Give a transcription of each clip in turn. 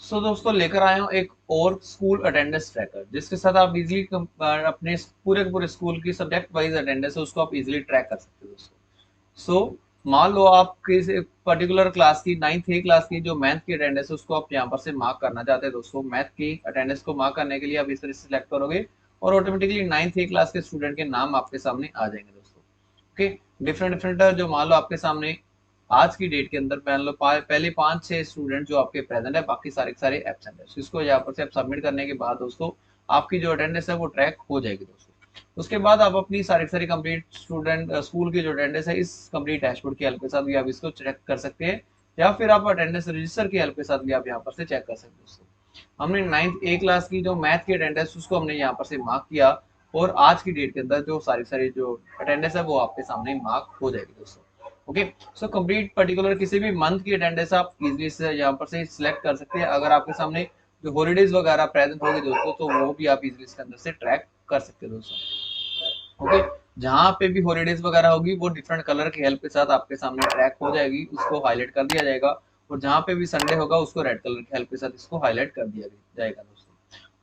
सो दोस्तों लेकर आया हूँ एक और स्कूल अटेंडेंस ट्रैकर, जिसके साथ आप इजीली अपने पूरे के पूरे स्कूल की सब्जेक्ट वाइज अटेंडेंस है उसको आप इजीली ट्रैक कर सकते हो दोस्तों। सो मान लो आप किसी पर्टिकुलर क्लास की 9th ए क्लास की जो मैथ की अटेंडेंस है उसको आप यहाँ पर से मार्क करना चाहते हैं दोस्तों। मैथ की अटेंडेंस को मार्क करने के लिए आप इस तरह से सिलेक्ट करोगे और ऑटोमेटिकली 9th ए क्लास के स्टूडेंट के नाम आपके सामने आ जाएंगे दोस्तों। ओके, डिफरेंट डिफरेंट जो मान लो आपके सामने आज की डेट के अंदर मान लो पहले 5-6 स्टूडेंट जो आपके प्रेजेंट है, बाकी सारे के सारे एब्सेंट है। So, इसको यहाँ पर से आप सबमिट करने के बाद दोस्तों आपकी जो अटेंडेंस है वो ट्रैक हो जाएगी दोस्तों। उसके बाद आप अपनी सारी सारी कंप्लीट स्टूडेंट स्कूल की जो अटेंडेंस है इस कंप्लीट डैशबोर्ड की हेल्प के साथ भी आप इसको चेक कर सकते हैं, या फिर आप अटेंडेंस रजिस्टर की हेल्प के साथ भी आप यहाँ पर से चेक कर सकते हैं दोस्तों। हमने 9th ए क्लास की जो मैथ की अटेंडेंस उसको हमने यहाँ पर से मार्क किया, और आज की डेट के अंदर जो सारी सारी जो अटेंडेंस है वो आपके सामने मार्क हो जाएगी दोस्तों। ओके, सो कंप्लीट पर्टिकुलर किसी भी मंथ की अटेंडेंस आप इजीली से यहाँ पर से सिलेक्ट कर सकते हैं। अगर आपके सामने जो हॉलीडेज वगैरह प्रेजेंट होगी दोस्तों तो वो भी आप इजीली इसके अंदर से ट्रैक कर सकते हैं दोस्तों। ओके, जहाँ पे भी हॉलीडेज वगैरह होगी वो डिफरेंट कलर की हेल्प के साथ आपके सामने ट्रैक हो जाएगी, उसको हाईलाइट कर दिया जाएगा। और जहाँ पे भी संडे होगा उसको रेड कलर की हेल्प के साथ इसको हाईलाइट कर दिया जाएगा दोस्तों।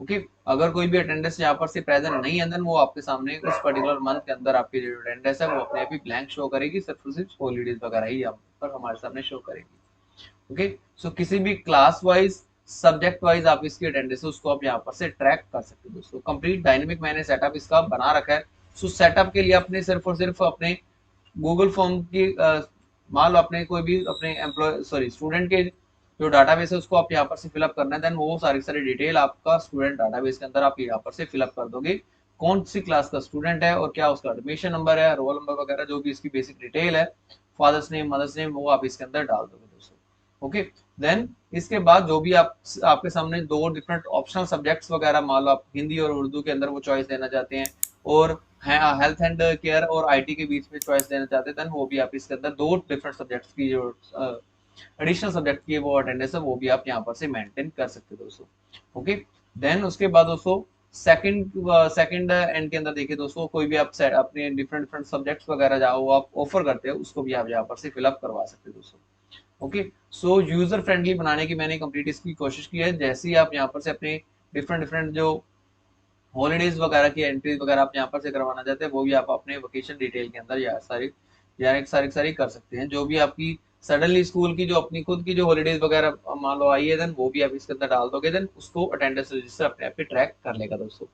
ओके, अगर कोई भी अटेंडेंस यहाँ पर से प्रेजेंट नहीं है देन वो आपके सामने उस पर्टिकुलर मंथ के अंदर आपकी जो अटेंडेंस है वो अपने आप ही ब्लैंक शो करेगी, सिर्फ और सिर्फ हॉलीडेज वगैरह ही यहाँ पर हमारे सामने शो करेगी। ओके, सो किसी भी क्लास वाइज सब्जेक्ट वाइज आप इसकी अटेंडेंस है उसको आप यहाँ पर से ट्रैक कर सकते हो दोस्तों। कंप्लीट डायनेमिक मैंने सेटअप इसका बना रखा है। सो सेटअप के लिए आपने सिर्फ और सिर्फ अपने गूगल फॉर्म की मान लो अपने कोई भी अपने एम्प्लॉय सॉरी स्टूडेंट के जो डाटाबेस है उसको आप यहाँ पर से फिलअप करना है, देन वो सारी सारी डिटेल आपका स्टूडेंट डाटाबेस के अंदर आप यहाँ पर से फिलअप कर दोगे। कौन सी क्लास का स्टूडेंट है और क्या उसका एडमिशन नंबर है, रोल नंबर वगैरह जो भी इसकी बेसिक डिटेल है, फादर्स नेम मदर्स नेम, वो आप इसके अंदर डाल दोगे दोस्तों। ओके, देन इसके बाद जो भी आपके सामने दो डिफरेंट ऑप्शनल सब्जेक्ट्स वगैरह मान लो आप हिंदी और उर्दू के अंदर वो चॉइस देना चाहते हैं, और हेल्थ एंड केयर और आईटी के बीच में चॉइस देना चाहते हैं, देन वो भी आप इसके अंदर दो डिफरेंट सब्जेक्ट्स की जो एडिशनल सब्जेक्ट की वो अटेंडेंस है वो भी आप यहाँ पर से मेंटेन कर सकते हो दोस्तों। ओके, देन उसके बाद दोस्तों सेकंड एंड के अंदर देखिए दोस्तों, कोई भी आप अपने डिफरेंट डिफरेंट सब्जेक्ट्स वगैरह जाओ आप ऑफर करते हो उसको भी आप यहाँ पर से फिलअप करवा सकते हो दोस्तों। ओके, सो यूजर फ्रेंडली बनाने की मैंने कंप्लीट इसकी कोशिश की है। जैसे ही आप यहाँ पर से अपने डिफरेंट डिफरेंट जो हॉलीडेज वगैरह की एंट्रीज वगैरह आप यहाँ पर से करवाना चाहते हैं वो भी आप अपने वोकेशन डिटेल के अंदर या सारी सारी कर सकते हैं। जो भी आपकी सडनली स्कूल की जो अपनी खुद की जो हॉलीडेज वगैरह मान लो आई है देन वो भी आप इसके अंदर डाल दोगे, देन उसको अटेंडेंस रजिस्टर अपने आप ही ट्रैक कर लेगा दोस्तों।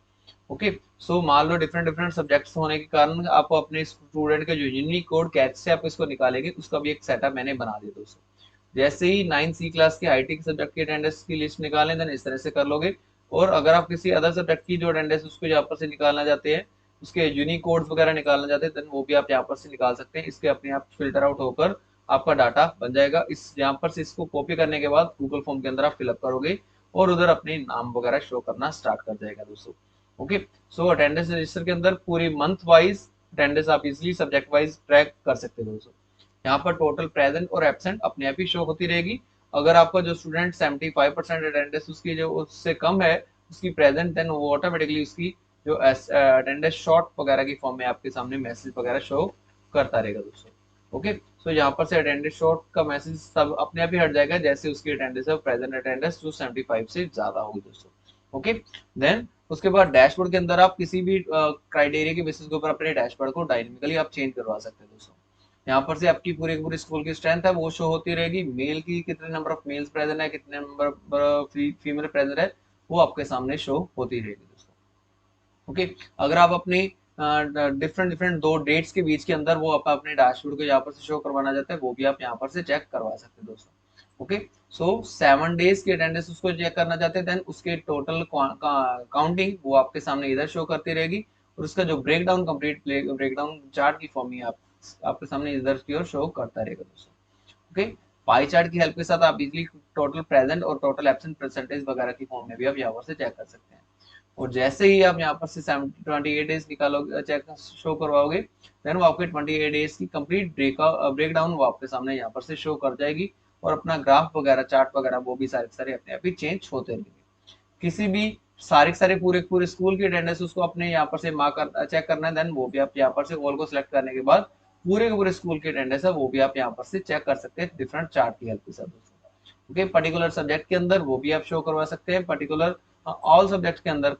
ओके, सो मान लो डिफरेंट डिफरेंट सब्जेक्ट्स होने के कारण आप अपने स्टूडेंट के जो यूनिक कोड कैसे आप इसको निकालेंगे उसका भी एक सेटअप मैंने बना दिया दोस्तों। जैसे ही 9 सी क्लास के आईटी के सब्जेक्ट की अटेंडेंस की लिस्ट निकालें देन इस तरह से कर लोगे। और अगर आप किसी अदर सब्जेक्ट की जो अटेंडेंस उसको यहाँ पर से निकालना चाहते हैं, उसके यूनिक कोड्स वगैरह निकालना चाहते हैं, देन वो भी आप यहाँ पर से निकाल सकते हैं। इसके अपने आप फिल्टर आउट होकर आपका डाटा बन जाएगा। इस यहाँ पर से इसको कॉपी करने के बाद गूगल फॉर्म के अंदर आप फिलअप करोगे और उधर अपने नाम वगैरह शो करना स्टार्ट कर जाएगा दोस्तों। ओके, सो अटेंडेंस रजिस्टर के अंदर पूरी मंथ वाइज अटेंडेंस आप इजिली सब्जेक्ट वाइज ट्रैक कर सकते हो दोस्तों। यहाँ पर टोटल प्रेजेंट और एब्सेंट अपने आप ही शो होती रहेगी। अगर आपका जो स्टूडेंट 75% अटेंडेंस उसकी जो उससे कम है उसकी प्रेजेंट, देन वो ऑटोमेटिकली उसकी जो अटेंडेंस शॉर्ट वगैरह की फॉर्म में आपके सामने मैसेज वगैरह शो करता रहेगा दोस्तों। ओके, सो यहाँ पर से अटेंडेंस शॉर्ट का मैसेज सब अपने आप ही हट जाएगा जैसे उसकी अटेंडेंस है प्रेजेंट अटेंडेंस जो 75 से ज्यादा होगी दोस्तों। ओके, देन उसके बाद डैशबोर्ड के अंदर आप किसी भी क्राइटेरिया के बेसिस के ऊपर अपने डैशबोर्ड को डायनेमिकली आप चेंज करवा सकते हैं दोस्तों। यहाँ पर से आपकी पूरी पूरी स्कूल की स्ट्रेंथ है वो शो होती रहेगी। मेल की कितने नंबर ऑफ मेल्स प्रेजेंट है, कितने नंबर फीमेल प्रेजेंट है, वो आपके सामने शो होती रहेगी दोस्तों। ओके, अगर आप अपनी डिफरेंट डिफरेंट दो डेट्स के बीच के अंदर वो आप अपने डैशबोर्ड को यहाँ पर से शो करवाना चाहते हैं वो भी आप यहाँ पर से चेक करवा सकते हैं दोस्तों। ओके, सो 7 डेज की अटेंडेंस उसको चेक करना चाहते हैं देन उसके टोटल काउंटिंग वो आपके सामने इधर शो करती रहेगी, और उसका जो break down complete break down chart की फॉर्म ही आपके सामने इधर की ओर शो करता रहेगा दोस्तों। ओके, पाई चार्ट की हेल्प के साथ आप इजीली टोटल प्रेजेंट और टोटल एब्सेंट परसेंटेज वगैरह की फॉर्म में भी आप यहाँ पर से चेक कर सकते हैं। और जैसे ही आप यहाँ पर से 28 डेज निकालोगे चेक शो करवाओगे देन वो आपके 28 डेज की कंप्लीट ब्रेक डाउन वो आपके सामने यहाँ पर से शो कर जाएगी, और अपना ग्राफ वगैरह चार्ट वगैरह वो भी सारे सारे अपने आप ही चेंज होते रहेंगे। किसी भी सारे सारे पूरे पूरे स्कूल की अटेंडेंस उसको अपने यहाँ पर से मार्क कर चेक करना है, देन वो भी आप यहाँ पर से ऑल को सिलेक्ट करने के बाद पूरे के पूरे स्कूल की अटेंडेंस है वो भी आप यहाँ पर से चेक कर सकते हैं डिफरेंट चार्ट की हेल्प के साथ। ओके, पर्टिकुलर सब्जेक्ट के अंदर वो भी आप शो करवा सकते हैं, पर्टिकुलर ऑल सब्जेक्ट के अंदर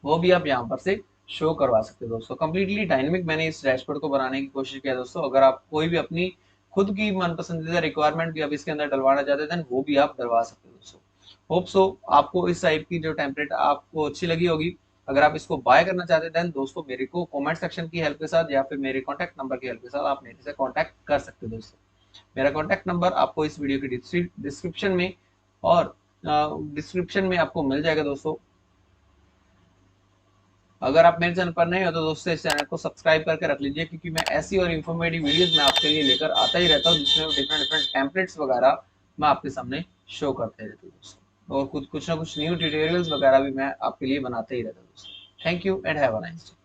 वो भी आप यहाँ पर से शो करवा सकते हैं दोस्तों। कंप्लीटली डायनेमिक मैंने इस डैशबोर्ड को बनाने की कोशिश किया दोस्तों। अगर आप कोई भी अपनी खुद की मन पसंदीदा रिक्वायरमेंट भी आप इसके अंदर डलवाना चाहते हैं वो भी आप डलवा सकते हैं दोस्तों। होप सो आपको इस टाइप की जो टेम्पलेट आपको अच्छी लगी होगी। अगर आप इसको बाय करना चाहते हैं दोस्तों मेरे को कमेंट सेक्शन की हेल्प के साथ या फिर मेरे कॉन्टैक्ट नंबर की हेल्प के साथ आप मेरे से कॉन्टैक्ट कर सकते हैं दोस्तों। मेरा कॉन्टैक्ट नंबर आपको इस वीडियो की डिस्क्रिप्शन में और डिस्क्रिप्शन में आपको मिल जाएगा दोस्तों। अगर आप मेरे चैनल पर नहीं हो तो दोस्तों इस चैनल को सब्सक्राइब करके रख लीजिए, क्योंकि मैं ऐसी और इन्फॉर्मेटिव वीडियोस मैं आपके लिए लेकर आता ही रहता हूँ जिसमें डिफरेंट डिफरेंट टेम्पलेट्स वगैरह मैं आपके सामने शो करते रहता हूँ दोस्तों, और कुछ ना कुछ न्यू ट्यूटोरियल्स वगैरह भी मैं आपके लिए बनाते ही रहता हूँ दोस्तों। Thank you and have a nice day.